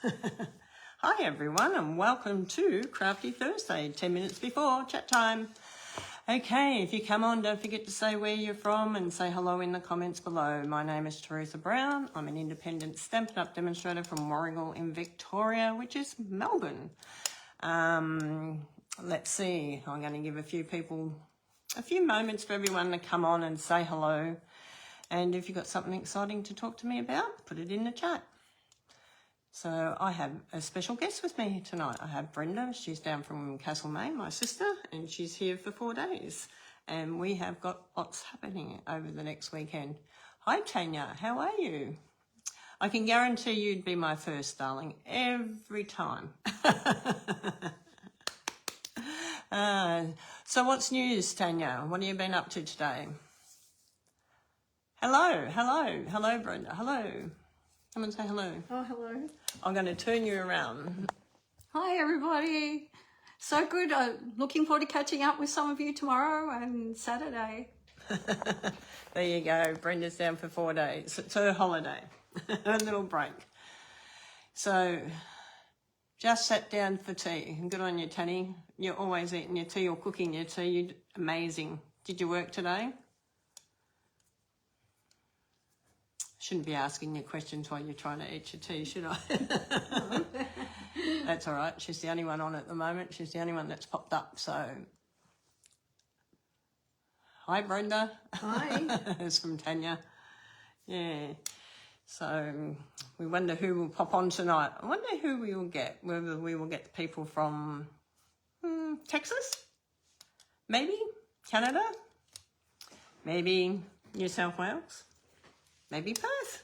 Hi everyone and welcome to Crafty Thursday, 10 minutes before chat time. Okay, if you come on, don't forget to say where you're from and say hello in the comments below. My name is Teresa Brown. I'm an independent Stampin' Up! Demonstrator from Warragul in Victoria, which is Melbourne. Let's see, I'm going to give a few moments for everyone to come on and say hello. And if you've got something exciting to talk to me about, put it in the chat. So I have a special guest with me tonight. I have Brenda. She's down from Castlemaine, my sister, and she's here for 4 days. And we have got lots happening over the next weekend. Hi, Tanya. How are you? I can guarantee you'd be my first, darling, every time. So what's news, Tanya? What have you been up to today? Hello, Brenda. Hello. Come and say hello. Oh, hello. I'm going to turn you around. Hi, everybody. So good. Looking forward to catching up with some of you tomorrow and Saturday. There you go. Brenda's down for 4 days. It's her holiday, her little break. So just sat down for tea. Good on you, Tanny. You're always eating your tea or cooking your tea. You're amazing. Did you work today? Shouldn't be asking you questions while you're trying to eat your tea, should I? That's all right. She's the only one on at the moment. She's the only one that's popped up. So, hi, Brenda. Hi. It's from Tanya. Yeah. So we wonder who will pop on tonight. I wonder who we will get. Whether we will get the people from Texas, maybe Canada, maybe New South Wales. Maybe Perth.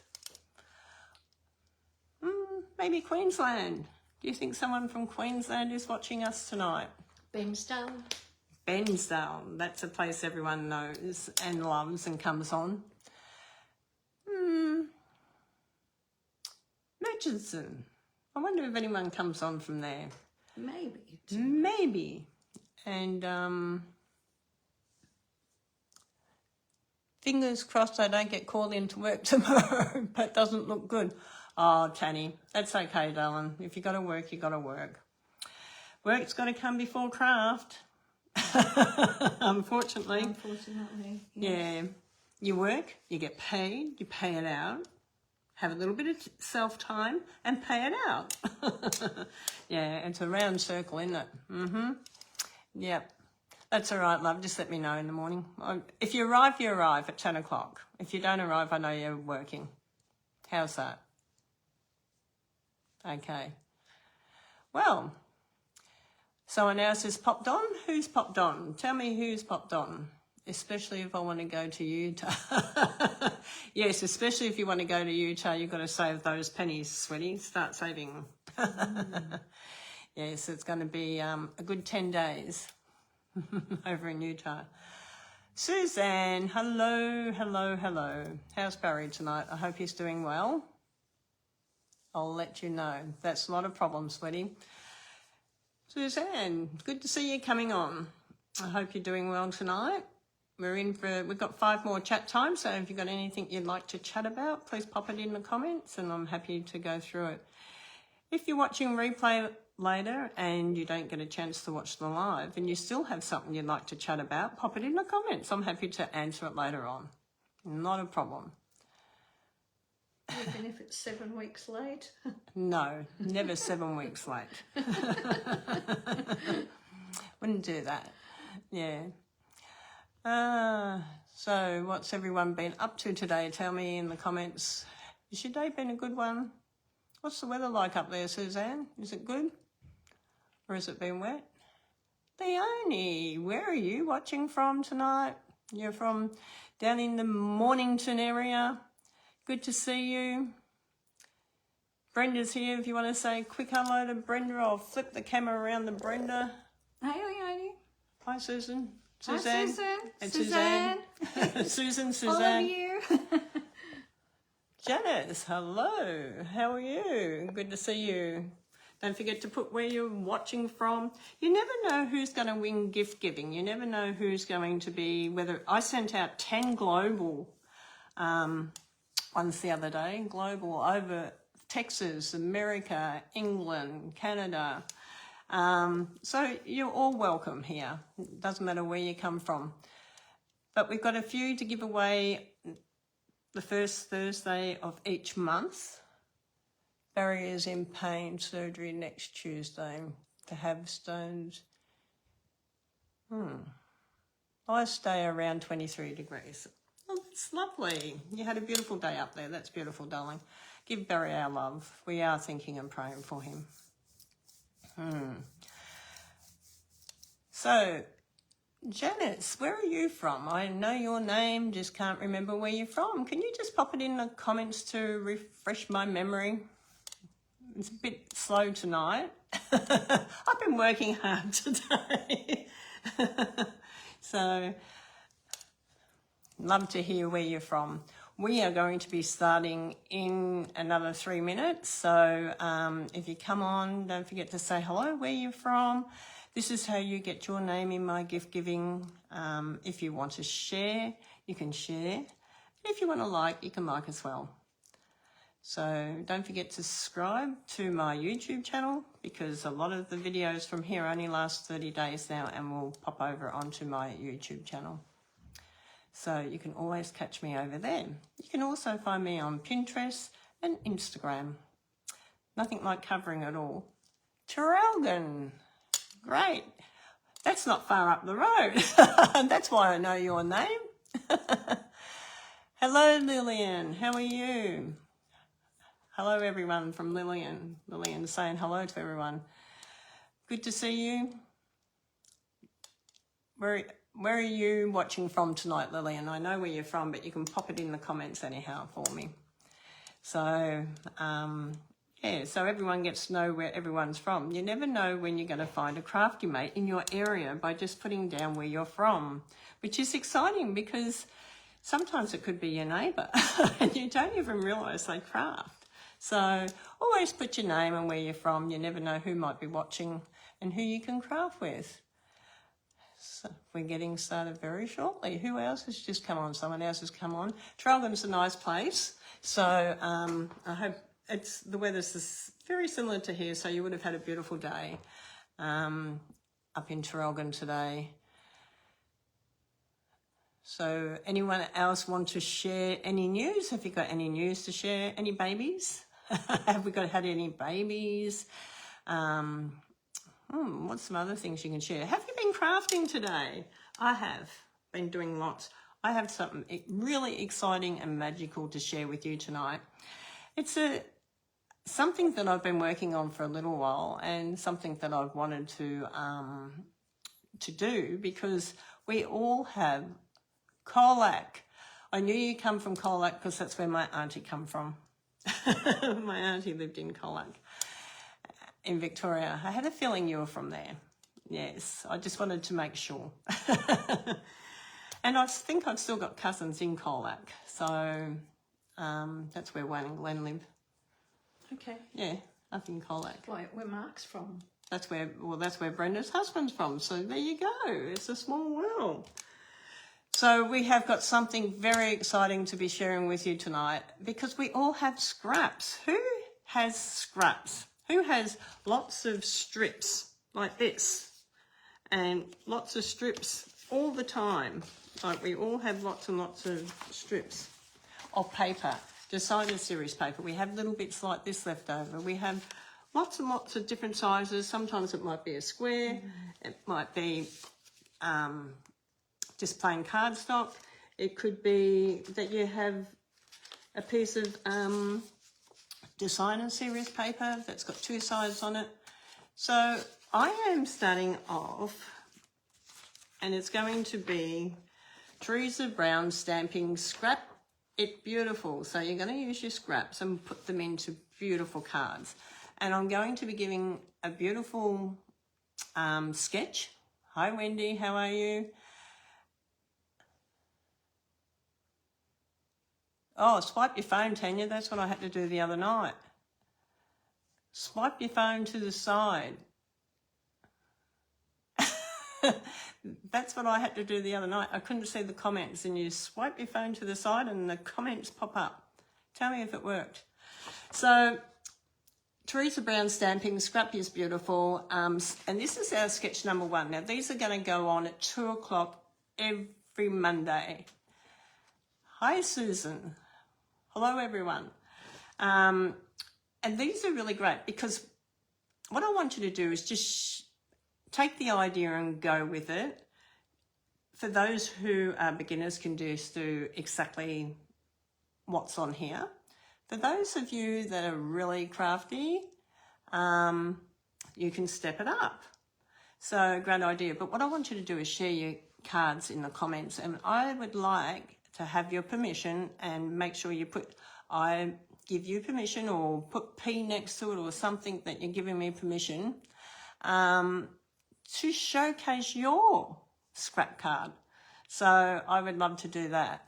Maybe Queensland. Do you think someone from Queensland is watching us tonight? Bensdale. Bensdale. That's a place everyone knows and loves and comes on. Murchison. I wonder if anyone comes on from there. Maybe. Maybe. And fingers crossed I don't get called into work tomorrow. That doesn't look good. Oh, Tanny, that's okay, darling. If you got to work, you got to work. Work's got to come before craft. Unfortunately. Unfortunately. Yes. Yeah. You work, you get paid, you pay it out. Have a little bit of self-time and pay it out. Yeah, it's a round circle, isn't it? Yep. That's all right, love. Just let me know in the morning. If you arrive, you arrive at 10 o'clock. If you don't arrive, I know you're working. How's that? Okay. Well, someone else has popped on. Who's popped on? Tell me who's popped on, especially if I want to go to Utah. Yes, especially if you want to go to Utah, you've got to save those pennies, sweetie. Start saving. Yes, it's going to be a good 10 days. Over in Utah. Suzanne, hello. How's Barry tonight? I hope he's doing well. I'll let you know. That's not a problem, sweetie. Suzanne, good to see you coming on. I hope you're doing well tonight. We've got 5 more chat times, so if you've got anything you'd like to chat about, please pop it in the comments and I'm happy to go through it. If you're watching replay later and you don't get a chance to watch the live and you still have something you'd like to chat about, pop it in the comments. I'm happy to answer it later on. Not a problem. Even if it's 7 weeks late. No, never 7 weeks late. Wouldn't do that. Yeah. So what's everyone been up to today? Tell me in the comments. Has your day been a good one? What's the weather like up there, Suzanne? Is it good? Or has it been wet? Leonie, where are you watching from tonight? You're from down in the Mornington area. Good to see you. Brenda's here. If you want to say a quick hello to Brenda, I'll flip the camera around to Brenda. Hey, Leonie. Hi, Susan. Suzanne. Hi, Susan. And Suzanne. Susan. All of you. Janice, hello. How are you? Good to see you. Don't forget to put where you're watching from. You never know who's going to win gift giving. You never know who's going to be, whether I sent out 10 global ones the other day, global over Texas, America, England, Canada. So you're all welcome here. It doesn't matter where you come from. But we've got a few to give away the first Thursday of each month. Barriers in pain surgery next Tuesday. To have stones. Last day around 23 degrees. Oh, that's lovely. You had a beautiful day up there. That's beautiful, darling. Give Barry our love. We are thinking and praying for him. So, Janice, where are you from? I know your name, just can't remember where you're from. Can you just pop it in the comments to refresh my memory? It's a bit slow tonight. I've been working hard today. So, love to hear where you're from. We are going to be starting in another 3 minutes. So if you come on, don't forget to say hello, where you're from. This is how you get your name in my gift giving. If you want to share, you can share. If you want to like, you can like as well. So don't forget to subscribe to my YouTube channel, because a lot of the videos from here only last 30 days now and will pop over onto my YouTube channel. So you can always catch me over there. You can also find me on Pinterest and Instagram. Nothing like covering it all. Teresa, great. That's not far up the road. That's why I know your name. Hello, Lillian. How are you? Hello, everyone from Lillian. Lillian's saying hello to everyone. Good to see you. Where are you watching from tonight, Lillian? I know where you're from, but you can pop it in the comments anyhow for me. So, yeah, so everyone gets to know where everyone's from. You never know when you're going to find a crafty mate in your area by just putting down where you're from, which is exciting because sometimes it could be your neighbour and you don't even realise they craft. So always put your name and where you're from. You never know who might be watching and who you can craft with. So we're getting started very shortly. Who else has just come on? Someone else has come on. Traralgon's a nice place. So I hope the weather's very similar to here, so you would have had a beautiful day up in Traralgon today. So anyone else want to share any news? Have you got any news to share? Any babies? Have we had any babies? What's some other things you can share? Have you been crafting today? I have been doing lots. I have something really exciting and magical to share with you tonight. It's something that I've been working on for a little while, and something that I've wanted to do, because we all have colac. I knew you come from Colac because that's where my auntie come from. My auntie lived in Colac in Victoria. I had a feeling you were from there. Yes, I just wanted to make sure. And I think I've still got cousins in Colac. So that's where Wayne and Glenn live. Okay. Yeah, up in Colac. Where Mark's that's That's where Brenda's husband's from. So there you go. It's a small world. So we have got something very exciting to be sharing with you tonight, because we all have scraps. Who has scraps? Who has lots of strips like this? And lots of strips all the time. Like we all have lots and lots of strips of paper, designer series paper. We have little bits like this left over. We have lots and lots of different sizes. Sometimes it might be a square. It might be just plain cardstock. It could be that you have a piece of designer series paper that's got two sides on it. So I am starting off, and it's going to be Teresa Brown stamping Scrap It Beautiful. So you're going to use your scraps and put them into beautiful cards. And I'm going to be giving a beautiful sketch. Hi Wendy, how are you? Oh, swipe your phone, Tanya. That's what I had to do the other night. Swipe your phone to the side. That's what I had to do the other night. I couldn't see the comments, and you swipe your phone to the side and the comments pop up. Tell me if it worked. So Teresa Brown stamping, Scrappy is beautiful. And this is our sketch number 1. Now, these are going to go on at 2 o'clock every Monday. Hi, Susan. Hello, everyone. And these are really great because what I want you to do is just take the idea and go with it. For those who are beginners, can just do exactly what's on here. For those of you that are really crafty, you can step it up. So, great idea. But what I want you to do is share your cards in the comments. And I would like to have your permission and make sure you put, I give you permission, or put P next to it or something that you're giving me permission to showcase your scrap card. So I would love to do that.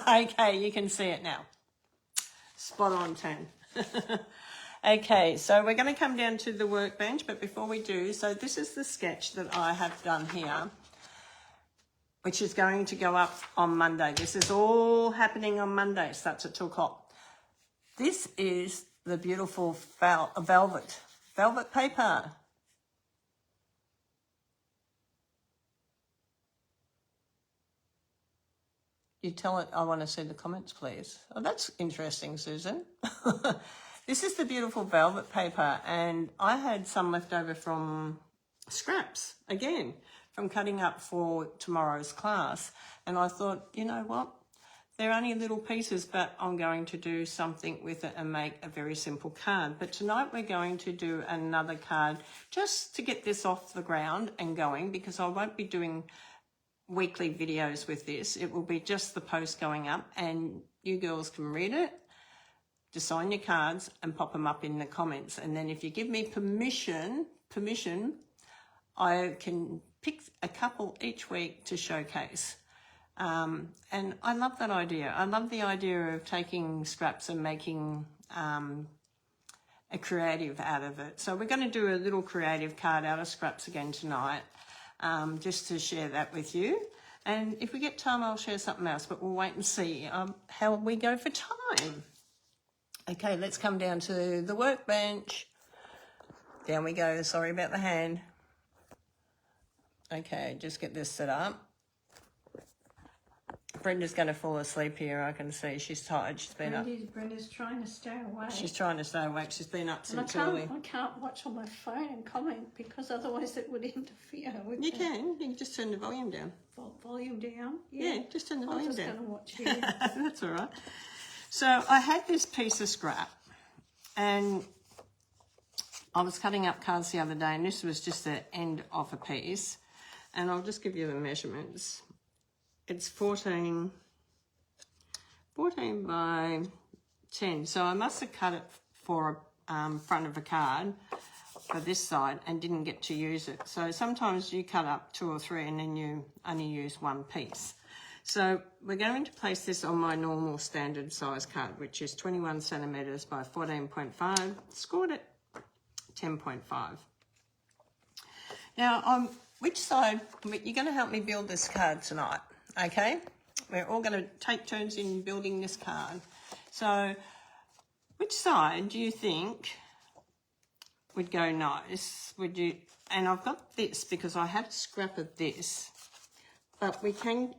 Okay, you can see it now. Spot on 10. Okay, so we're going to come down to the workbench, but before we do, so this is the sketch that I have done here, which is going to go up on Monday. This is all happening on Monday, starts at 2 o'clock. This is the beautiful velvet paper. You tell it, I want to see the comments, please. Oh, that's interesting, Susan. This is the beautiful velvet paper, and I had some left over from scraps, again, from cutting up for tomorrow's class. And I thought, you know what? They're only little pieces, but I'm going to do something with it and make a very simple card. But tonight we're going to do another card just to get this off the ground and going, because I won't be doing weekly videos with this. It will be just the post going up, and you girls can read it, design your cards and pop them up in the comments. And then if you give me permission, I can pick a couple each week to showcase. And I love that idea. I love the idea of taking scraps and making a creative out of it. So we're going to do a little creative card out of scraps again tonight, just to share that with you. And if we get time, I'll share something else, but we'll wait and see how we go for time. Okay, let's come down to the workbench. Down we go. Sorry about the hand. Okay, just get this set up. Brenda's going to fall asleep here. I can see she's tired. She's been up. Brenda's trying to stay awake. She's trying to stay awake. She's been up since early. I can't watch on my phone and comment because otherwise it would interfere with You can just turn the volume down. Volume down? Yeah, just turn the volume down. I'm just going to watch you. That's all right. So I had this piece of scrap, and I was cutting up cards the other day, and this was just the end of a piece. And I'll just give you the measurements. It's 14 by 10. So I must have cut it for front of a card for this side and didn't get to use it. So sometimes you cut up 2 or 3 and then you only use one piece. So we're going to place this on my normal standard size card, which is 21 centimetres by 14.5, scored at 10.5. Now, which side, you're going to help me build this card tonight, okay? We're all going to take turns in building this card. So which side do you think would go nice? Would you? And I've got this because I had a scrap of this, but we can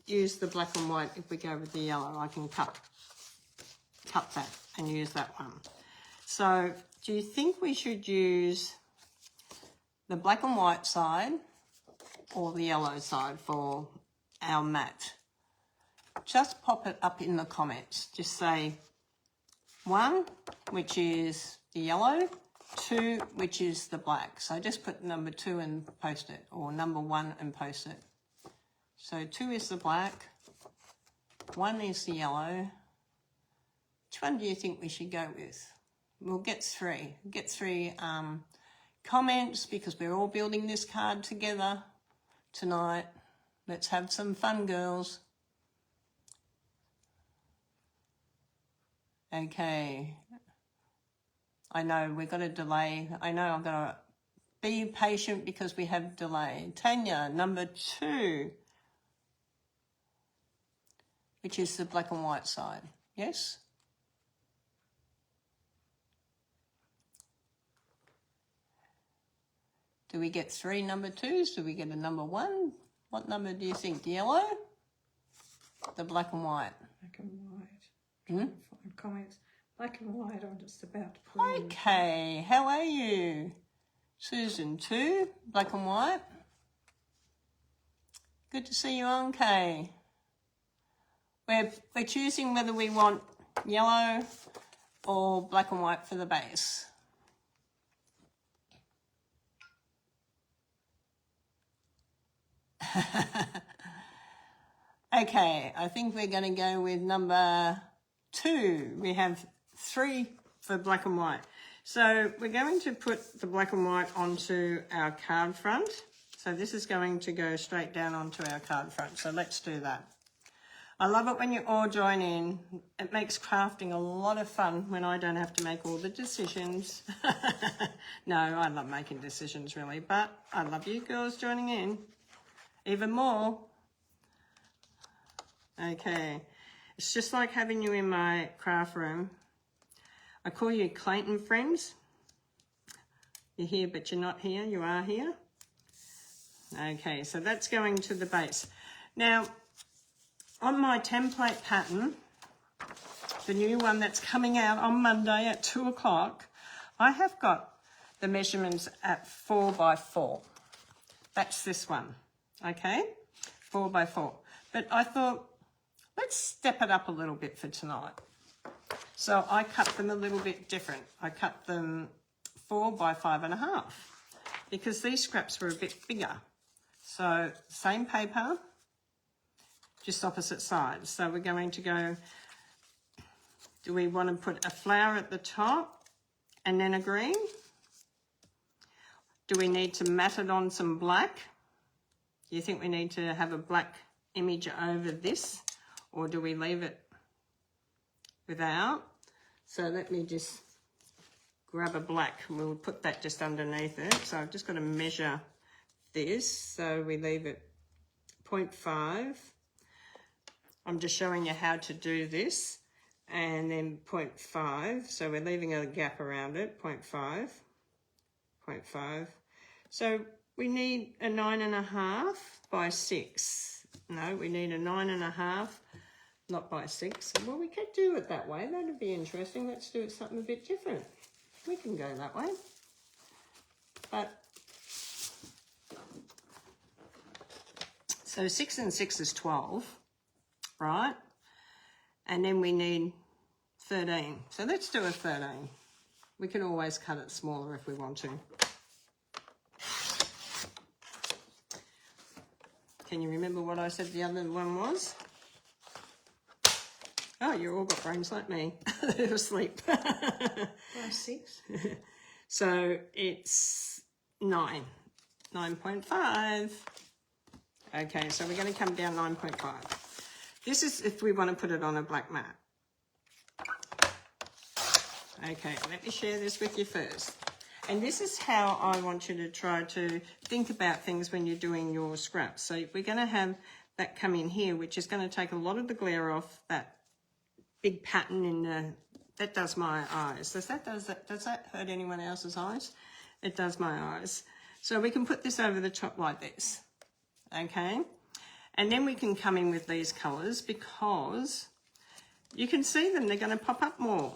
use the black and white. If we go with the yellow, I can cut that and use that one. So do you think we should use the black and white side or the yellow side for our mat? Just pop it up in the comments. Just say 1, which is the yellow, 2, which is the black. So just put number 2 and post it, or number 1 and post it. So 2 is the black, 1 is the yellow. Which one do you think we should go with? We'll get 3. Get 3 comments because we're all building this card together tonight. Let's have some fun, girls. Okay. I know we've got a delay. I know I've got to be patient because we have delay. Tanya, number 2. which is the black and white side. Yes? Do we get 3 number 2s? Do we get a number 1? What number do you think? Yellow? The black and white? Black and white. Trying to find comments. Black and white, I'm just about to put in. Okay, how are you? Susan, 2, black and white. Good to see you on, Kay. We're choosing whether we want yellow or black and white for the base. Okay, I think we're going to go with number 2. We have 3 for black and white. So we're going to put the black and white onto our card front. So this is going to go straight down onto our card front. So let's do that. I love it when you all join in. It makes crafting a lot of fun when I don't have to make all the decisions. No, I love making decisions really, but I love you girls joining in even more. Okay, it's just like having you in my craft room. I call you Clayton friends. You're here, but you're not here. You are here. Okay, so that's going to the base. Now, on my template pattern, the new one that's coming out on Monday at 2 o'clock, I have got the measurements at 4 by 4. That's this one, okay? 4 by 4. But I thought, let's step it up a little bit for tonight. So I cut them a little bit different. I cut them 4 by 5.5 because these scraps were a bit bigger. So same paper, just opposite sides. So we're going to go, do we want to put a flower at the top and then a green? Do we need to mat it on some black? Do you think we need to have a black image over this, or do we leave it without? So let me just grab a black. We'll put that just underneath it. So I've just got to measure this. So we leave it 0.5. I'm just showing you how to do this. And then 0.5. So we're leaving a gap around it, 0.5. 0.5. So we need a 9.5 by 6. No, we need a 9.5, not by 6. Well, we could do it that way. That'd be interesting. Let's do it something a bit different. We can go that way. But so 6 and 6 is 12, right? And then we need 13. So let's do a 13. We can always cut it smaller if we want to. Can you remember what I said the other one was? Oh, you all got brains like me. They're asleep. By 6. So it's 9. 9.5. Okay, so we're going to come down 9.5. This is if we want to put it on a black mat. Okay, let me share this with you first. And this is how I want you to try to think about things when you're doing your scraps. So we're going to have that come in here, which is going to take a lot of the glare off that big pattern in the, that does my eyes. Does that hurt anyone else's eyes? It does my eyes. So we can put this over the top like this, okay? And then we can come in with these colours because you can see them, they're going to pop up more.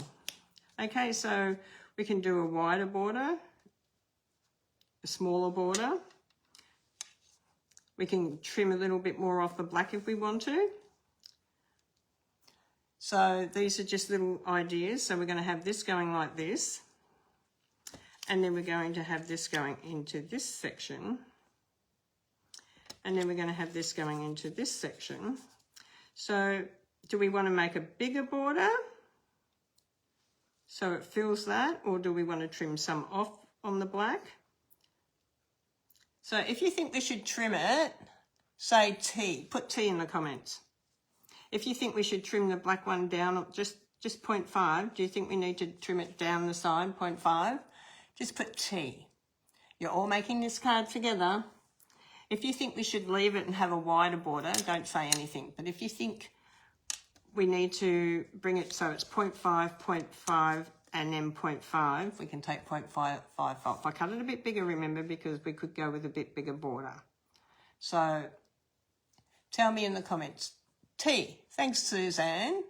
Okay, so we can do a wider border, a smaller border. We can trim a little bit more off the black if we want to. So these are just little ideas. So we're going to have this going like this. And then we're going to have this going into this section. And then we're going to have this going into this section. So do we want to make a bigger border so it fills that, or do we want to trim some off on the black? So if you think we should trim it, say T, put T in the comments. If you think we should trim the black one down just 0.5, do you think we need to trim it down the side, 0.5? Just put T. You're all making this card together. If you think we should leave it and have a wider border, don't say anything. But if you think we need to bring it so it's 0.5, 0.5, and then 0.5. We can take 0.5 off. I cut it a bit bigger, remember, because we could go with a bit bigger border. So tell me in the comments. T, thanks Suzanne.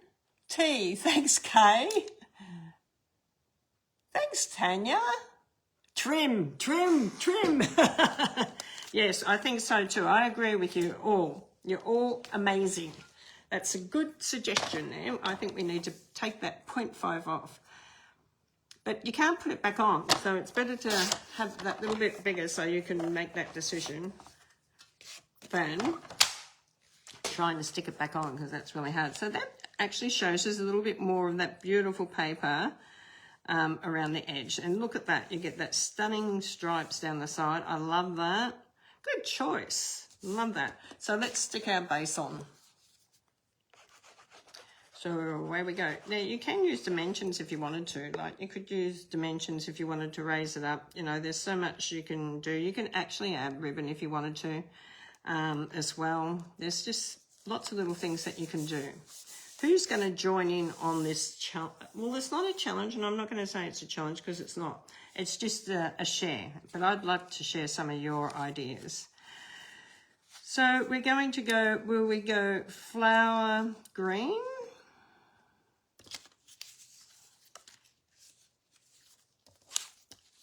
T, thanks Kay. Thanks Tanya. Trim, trim, trim. Yes, I think so too. I agree with you all. You're all amazing. That's a good suggestion there. I think we need to take that 0.5 off. But you can't put it back on, so it's better to have that little bit bigger so you can make that decision than trying to stick it back on, because that's really hard. So that actually shows us a little bit more of that beautiful paper around the edge. And look at that, you get that stunning stripes down the side. I love that. Good choice. Love that. So let's stick our base on. So away we go. Now you can use dimensions if you wanted to. Like you could use dimensions if you wanted to raise it up. You know, there's so much you can do. You can actually add ribbon if you wanted to as well. There's just lots of little things that you can do. Who's going to join in on this challenge? Well, it's not a challenge, and I'm not going to say it's a challenge because it's not. It's just a share. But I'd like to share some of your ideas. So we're going to go, will we go flower green?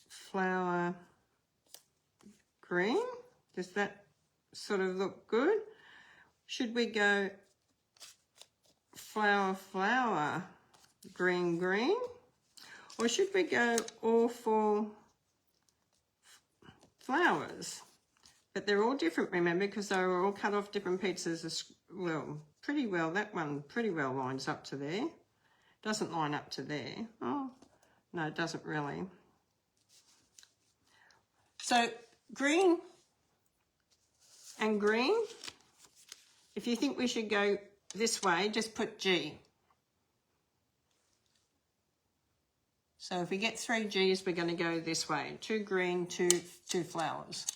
Flower green. Does that sort of look good? Should we go flower green green, or should we go all for flowers? But they're all different, remember, because they were all cut off different pieces. Well, pretty well, that one pretty well lines up to there. Doesn't line up to there. Oh no, it doesn't really. So green and green, if you think we should go this way, just put G. So if we get 3 G's, we're going to go this way. 2 green, two flowers.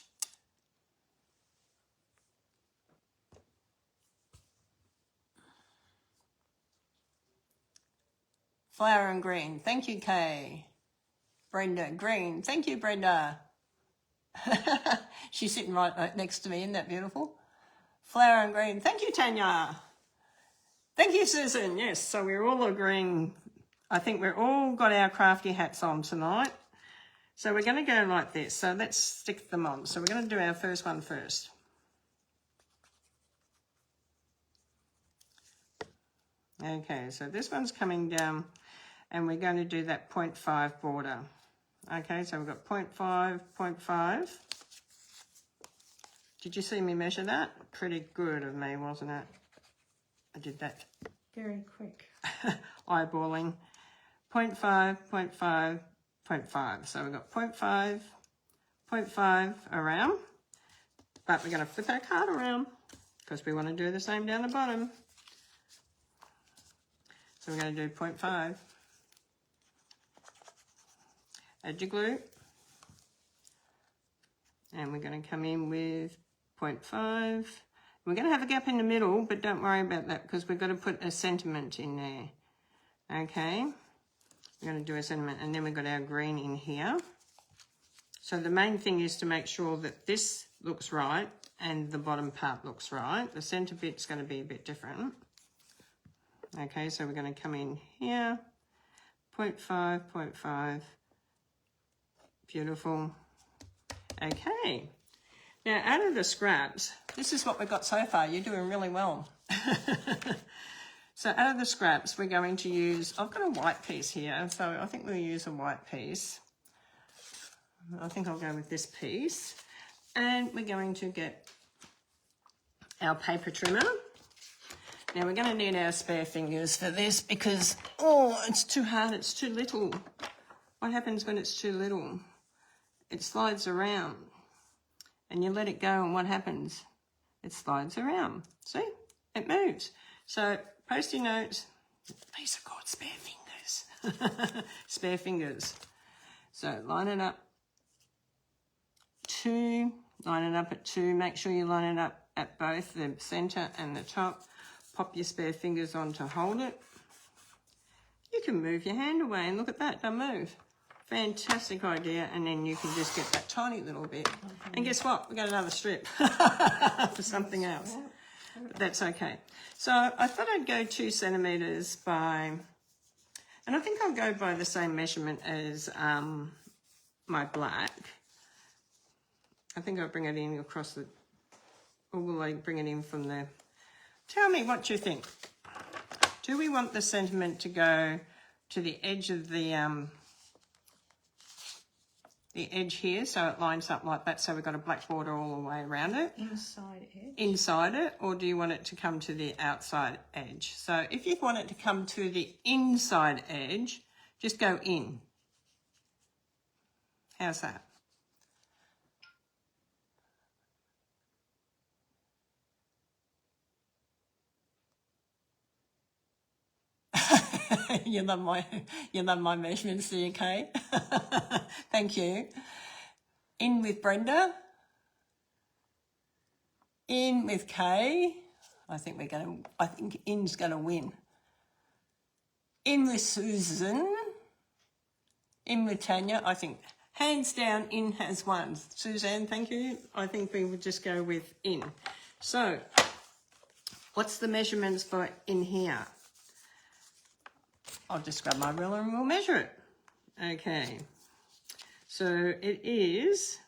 Flower and green. Thank you, Kay. Brenda, green. Thank you, Brenda. She's sitting right next to me. Isn't that beautiful? Flower and green. Thank you, Tanya. Thank you, Susan. Yes, so we're all agreeing. I think we're all got our crafty hats on tonight. So we're going to go like this. So let's stick them on. So we're going to do our first one first. Okay, so this one's coming down and we're going to do that 0.5 border. Okay, so we've got 0.5, 0.5. Did you see me measure that? Pretty good of me, wasn't it? I did that very quick. Eyeballing. 0.5, 0.5, 0.5. So we've got 0.5, 0.5 around. But we're going to flip our card around because we want to do the same down the bottom. So we're going to do 0.5. Add your glue. And we're going to come in with 0.5. We're going to have a gap in the middle, but don't worry about that because we've got to put a sentiment in there. Okay. We're going to do a sentiment and then we've got our green in here. So the main thing is to make sure that this looks right and the bottom part looks right. The center bit's going to be a bit different. Okay, so we're going to come in here. 0.5, 0.5. Beautiful. Okay. Now, out of the scraps, this is what we've got so far. You're doing really well. So out of the scraps, we're going to use, I've got a white piece here, so I think we'll use a white piece. I think I'll go with this piece. And we're going to get our paper trimmer. Now, we're going to need our spare fingers for this because, oh, it's too hard, it's too little. What happens when it's too little? It slides around. And you let it go, and what happens? It slides around. See? It moves. So, post-it notes. These are called spare fingers. Spare fingers. So, line it up 2. Line it up at 2. Make sure you line it up at both the centre and the top. pop your spare fingers on to hold it. You can move your hand away and look at that, don't move. Fantastic idea. And then you can just get that tiny little bit. And guess what? We've got another strip for something else. But that's okay. So I thought I'd go 2 centimetres by, and I think I'll go by the same measurement as my black. I think I'll bring it in across the, or will I bring it in from there? Tell me what you think. Do we want the sentiment to go to the edge of the edge here, so it lines up like that, so we've got a black border all the way around it? Inside edge. Inside it, or do you want it to come to the outside edge? So if you want it to come to the inside edge, just go in. How's that? You love my measurements, do you, Kay? Thank you. In with Brenda. In with Kay. I think in's gonna win. In with Susan. In with Tanya. I think hands down in has won. Suzanne, thank you. I think we would just go with in. So what's the measurements for in here? I'll just grab my ruler and we'll measure it. Okay, so it is,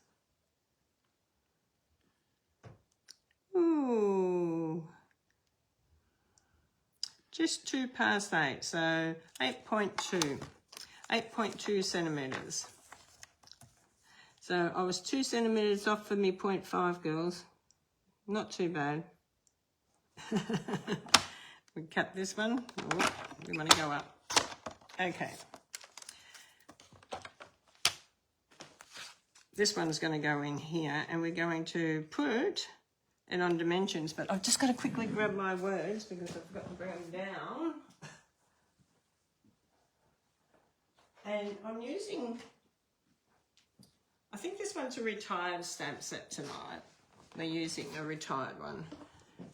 just 2 past 8, so 8.2 centimetres. So I was 2 centimetres off for me 0.5, girls. Not too bad. We cut this one. Oh, we want to go up. Okay. This one's going to go in here, and we're going to put it on dimensions, but I've just got to quickly grab my words because I forgot to bring them down. And I'm using, I think this one's a retired stamp set tonight. We're using a retired one.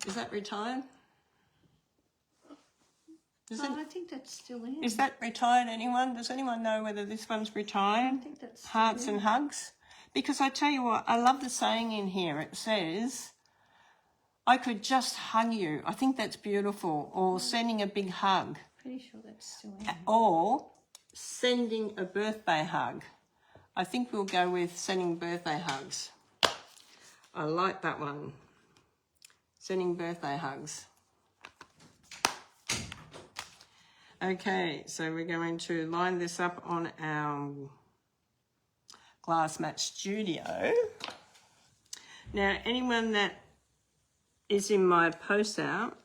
Is that retired? I think that's still in. Is that retired, anyone? Does anyone know whether this one's retired? I think that's Hearts and hugs? Because I tell you what, I love the saying in here. It says, I could just hug you. I think that's beautiful. Or sending a big hug. Pretty sure that's still in. Or sending a birthday hug. I think we'll go with sending birthday hugs. I like that one. Sending birthday hugs. Okay, so we're going to line this up on our Glass Mat Studio. Now, anyone that is in my post out,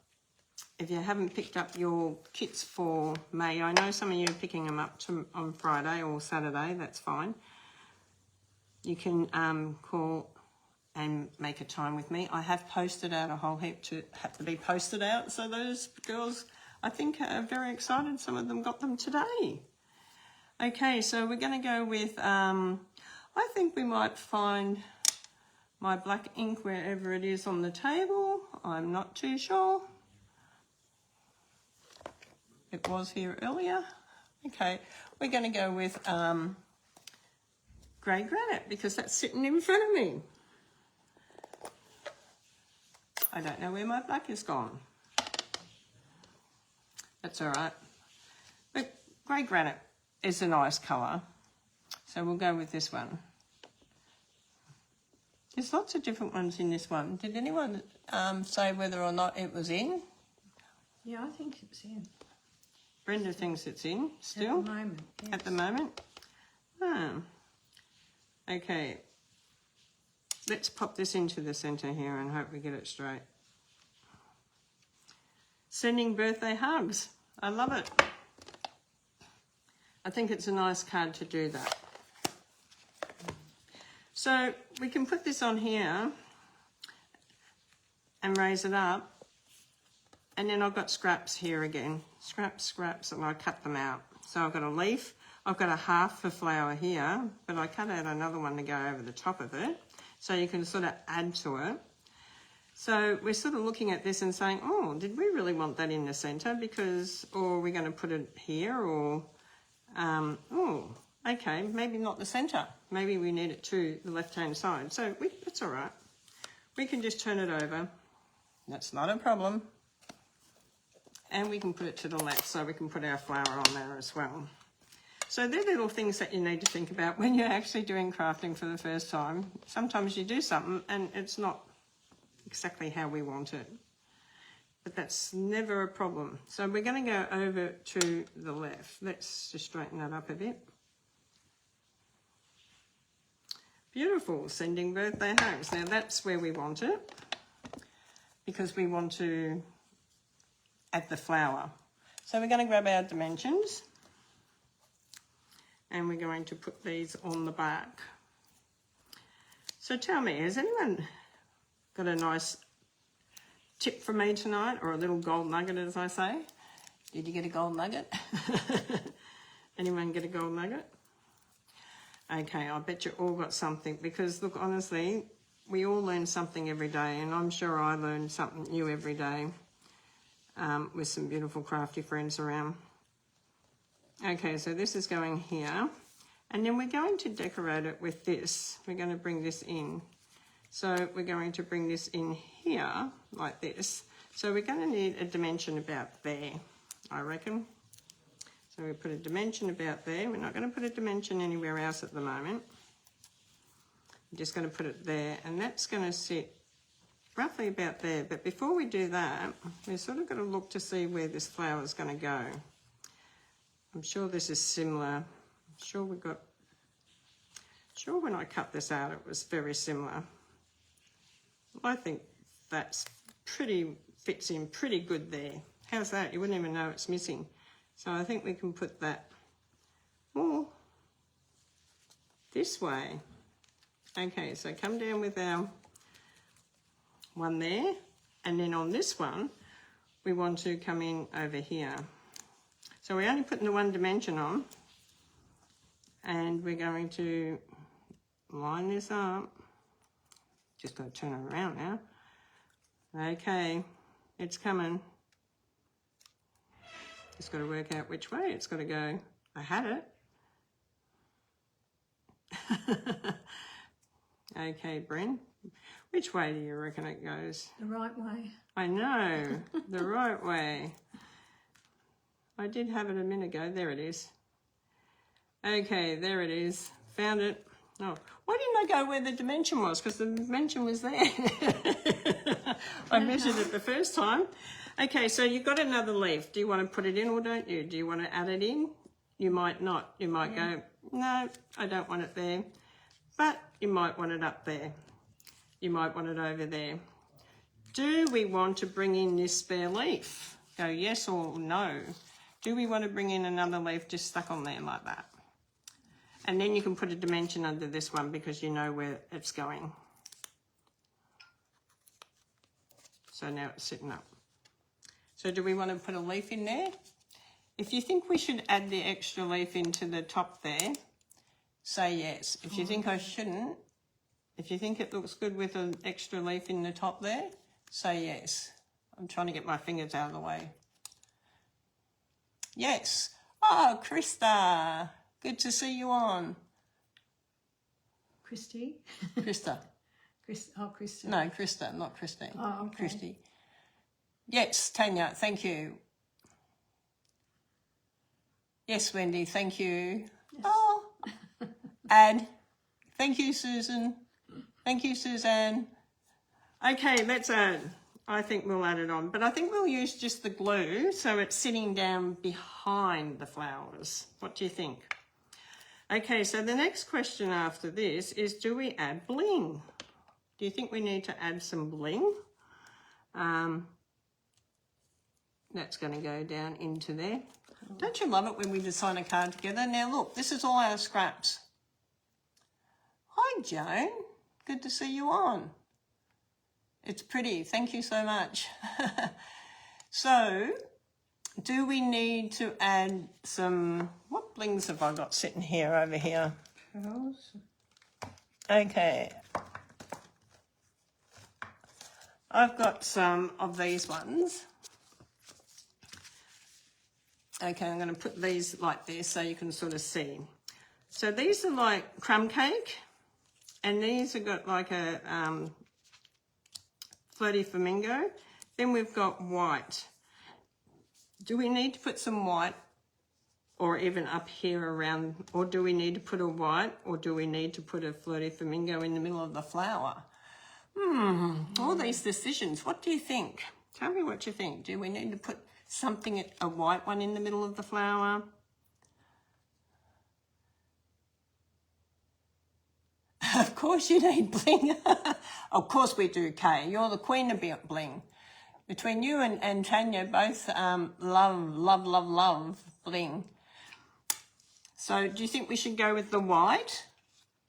if you haven't picked up your kits for May, I know some of you are picking them up on Friday or Saturday, that's fine. You can call and make a time with me. I have posted out a whole heap to have to be posted out, so those girls, I think, are very excited. Some of them got them today. Okay, so we're going to go with, I think we might find my black ink wherever it is on the table. I'm not too sure. It was here earlier. Okay, we're going to go with grey granite because that's sitting in front of me. I don't know where my black is gone. That's all right. But grey granite is a nice colour, so we'll go with this one. There's lots of different ones in this one. Did anyone say whether or not it was in? Yeah, I think it's in. Brenda thinks it's in still. At the moment, yes. At the moment? Oh. Okay. Let's pop this into the centre here and hope we get it straight. Sending birthday hugs. I love it. I think it's a nice card to do that. So we can put this on here and raise it up. And then I've got scraps here again. Scraps, and I cut them out. So I've got a leaf. I've got a half a flower here, but I cut out another one to go over the top of it. So you can sort of add to it. So we're sort of looking at this and saying, oh, did we really want that in the centre? Because, or are we going to put it here? Or, oh, okay, maybe not the centre. Maybe we need it to the left-hand side. So it's all right. We can just turn it over. That's not a problem. And we can put it to the left so we can put our flower on there as well. So they're little things that you need to think about when you're actually doing crafting for the first time. Sometimes you do something and it's not exactly how we want it. But that's never a problem. So we're going to go over to the left. Let's just straighten that up a bit. Beautiful, sending birthday hugs. Now that's where we want it because we want to add the flower. So we're going to grab our dimensions and we're going to put these on the back. So tell me, has anyone got a nice tip for me tonight, or a little gold nugget as I say? Did you get a gold nugget? Anyone get a gold nugget? Okay, I bet you all got something because look, honestly, we all learn something every day and I'm sure I learn something new every day with some beautiful crafty friends around. Okay, so this is going here and then we're going to decorate it with this. We're going to bring this in. So we're going to bring this in here like this. So we're going to need a dimension about there, I reckon. So we put a dimension about there. We're not going to put a dimension anywhere else at the moment. I'm just going to put it there and that's going to sit roughly about there. But before we do that, we're sort of going to look to see where this flower is going to go. I'm sure this is similar. I'm sure sure when I cut this out it was very similar. I think that's fits in pretty good there. How's that? You wouldn't even know it's missing. So I think we can put that more this way. Okay, so come down with our one there, and then on this one, we want to come in over here. So we're only putting the one dimension on, and we're going to line this up. Just got to turn it around now. Okay, it's coming. Just got to work out which way it's got to go. I had it. Okay, Bren. Which way do you reckon it goes? The right way. I know, the right way. I did have it a minute ago. There it is. Okay, there it is. Found it. Oh, why didn't I go where the dimension was? Because the dimension was there. I measured it the first time. Okay, so you've got another leaf. Do you want to put it in or don't you? Do you want to add it in? You might not. You might go, no, I don't want it there. But you might want it up there. You might want it over there. Do we want to bring in this spare leaf? Go yes or no. Do we want to bring in another leaf just stuck on there like that? And then you can put a dimension under this one because you know where it's going. So now it's sitting up. So do we want to put a leaf in there? If you think we should add the extra leaf into the top there, say yes. If you think I shouldn't, if you think it looks good with an extra leaf in the top there, say yes. I'm trying to get my fingers out of the way. Yes. Oh, Krista. Good to see you on. Christy? Krista. Krista. No, Krista, not Christine. Oh, okay. Christy. Yes, Tanya, thank you. Yes, Wendy, thank you. Yes. Oh, add. Thank you, Susan. Thank you, Suzanne. Okay, let's add. I think we'll add it on, but I think we'll use just the glue so it's sitting down behind the flowers. What do you think? Okay, so the next question after this is, do we add bling? Do you think we need to add some bling? That's going to go down into there. Don't you love it when we design a card together? Now look, this is all our scraps. Hi, Joan. Good to see you on. It's pretty. Thank you so much. So, do we need to add some... What blings have I got sitting here over here? Pearls. Okay. I've got some of these ones. Okay, I'm going to put these like this so you can sort of see. So these are like crumb cake, and these have got like a flirty flamingo. Then we've got white. Do we need to put some white, or even up here around, or do we need to put a white, or do we need to put a flirty flamingo in the middle of the flower? All these decisions. What do you think? Tell me what you think. Do we need to put something, a white one in the middle of the flower? Of course you need bling. Of course we do, Kay. You're the queen of bling. Between you and Tanya, both love bling. So do you think we should go with the white?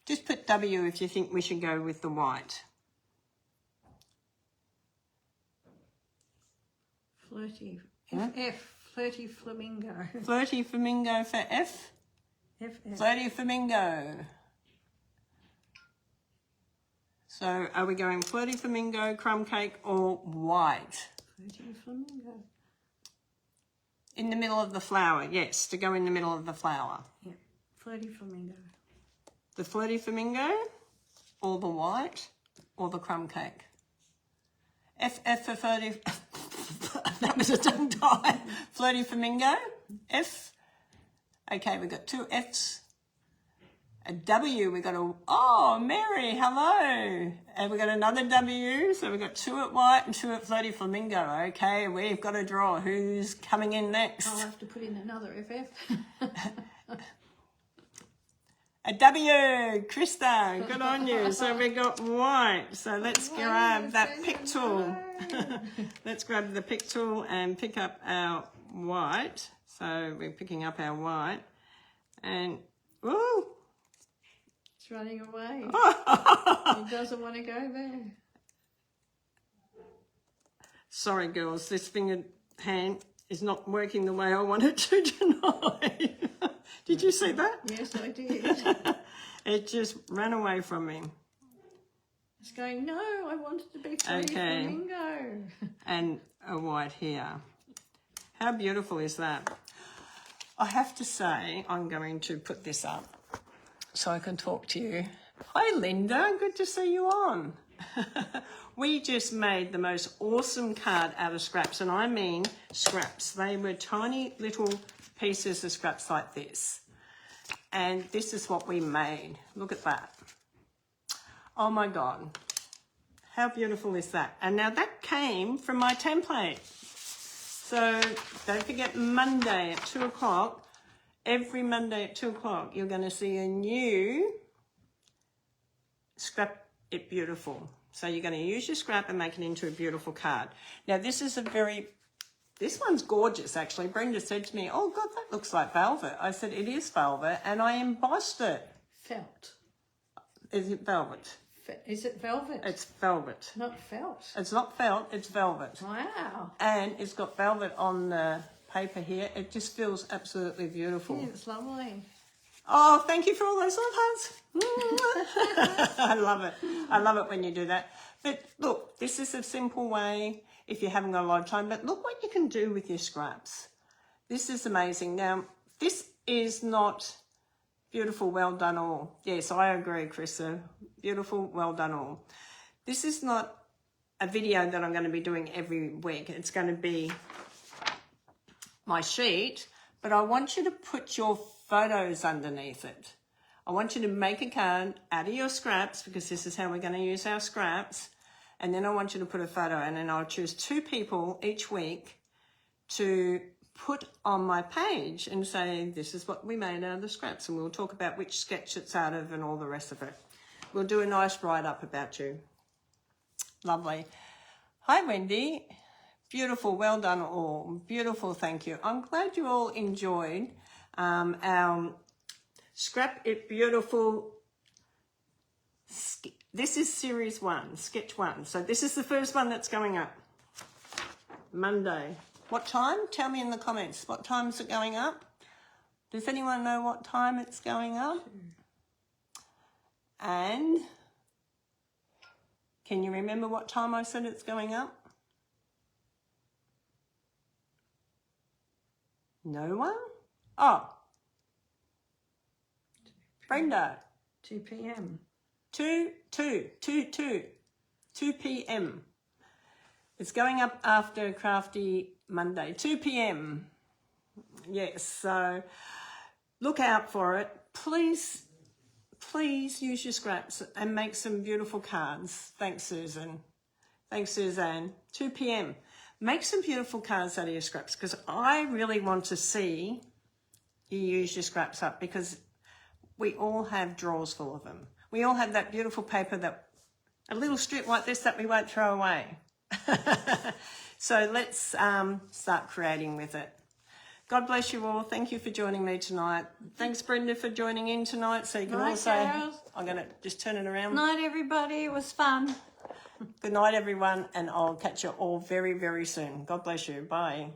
Just put W if you think we should go with the white. Flirty. F. Flirty flamingo. Flirty flamingo for F? F. Flirty flamingo. So are we going flirty flamingo, crumb cake, or white? Flirty flamingo. In the middle of the flower, yes, to go in the middle of the flower. Yeah, flirty flamingo. The flirty flamingo, or the white, or the crumb cake? F for flirty. That was a tongue tie. Flirty flamingo, F. Okay, we've got two Fs. A W, we got a, oh, Mary, hello. And we got another W, so we've got two at white and two at flirty flamingo. Okay, we've got a draw. Who's coming in next? I'll have to put in another FF. A W, Krista, good on you. So we got white. So let's grab that pick tool. Let's grab the pick tool and pick up our white. So we're picking up our white. And, ooh. It's running away. It doesn't want to go there. Sorry, girls, this finger hand is not working the way I want it to tonight. Did you see that? Yes, I did. It just ran away from me. It's going, no, I wanted to be flirty flamingo. And a white here. How beautiful is that? I have to say, I'm going to put this up so I can talk to you. Hi, Linda. Good to see you on. We just made the most awesome card out of scraps, and I mean scraps. They were tiny little pieces of scraps like this. And this is what we made. Look at that. Oh my God. How beautiful is that? And now that came from my template. So don't forget, Monday at 2 o'clock, every Monday at 2 o'clock, you're going to see a new Scrap It Beautiful. So you're going to use your scrap and make it into a beautiful card. Now this is this one's gorgeous actually. Brenda said to me, oh God, that looks like velvet. I said, it is velvet, and I embossed it. Felt. Is it velvet? Is it velvet? It's velvet. Not felt. It's not felt, it's velvet. Wow. And it's got velvet on the paper here. It just feels absolutely beautiful. Yeah, it's lovely. Oh, thank you for all those love hearts. I love it. I love it when you do that. But look, this is a simple way if you haven't got a lot of time. But look what you can do with your scraps. This is amazing. Now, this is not beautiful, well done all. Yes, I agree, Krista. Beautiful, well done all. This is not a video that I'm going to be doing every week. It's going to be my sheet, but I want you to put your photos underneath it. I want you to make a card out of your scraps, because this is how we're going to use our scraps. And then I want you to put a photo, and then I'll choose 2 people each week to put on my page and say, this is what we made out of the scraps. And we'll talk about which sketch it's out of and all the rest of it. We'll do a nice write-up about you. Lovely. Hi, Wendy. Beautiful. Well done all. Beautiful. Thank you. I'm glad you all enjoyed our Scrap It Beautiful. This is series 1, sketch 1. So this is the first one that's going up. Monday. What time? Tell me in the comments. What time is it going up? Does anyone know what time it's going up? And Can you remember what time I said it's going up? No one? Oh. Brenda. 2 p.m. 2 p.m. It's going up after Crafty Monday, 2 p.m. Yes, so look out for it. Please use your scraps and make some beautiful cards. Thanks, Susan. Thanks, Suzanne. 2 p.m. Make some beautiful cards out of your scraps, because I really want to see you use your scraps up, because we all have drawers full of them. We all have that beautiful paper, that a little strip like this that we won't throw away. So let's start creating with it. God bless you all. Thank you for joining me tonight. Thanks, Brenda, for joining in tonight. So you can Night, also, girls. I'm going to just turn it around. Night, everybody. It was fun. Good night, everyone, and I'll catch you all very, very soon. God bless you. Bye.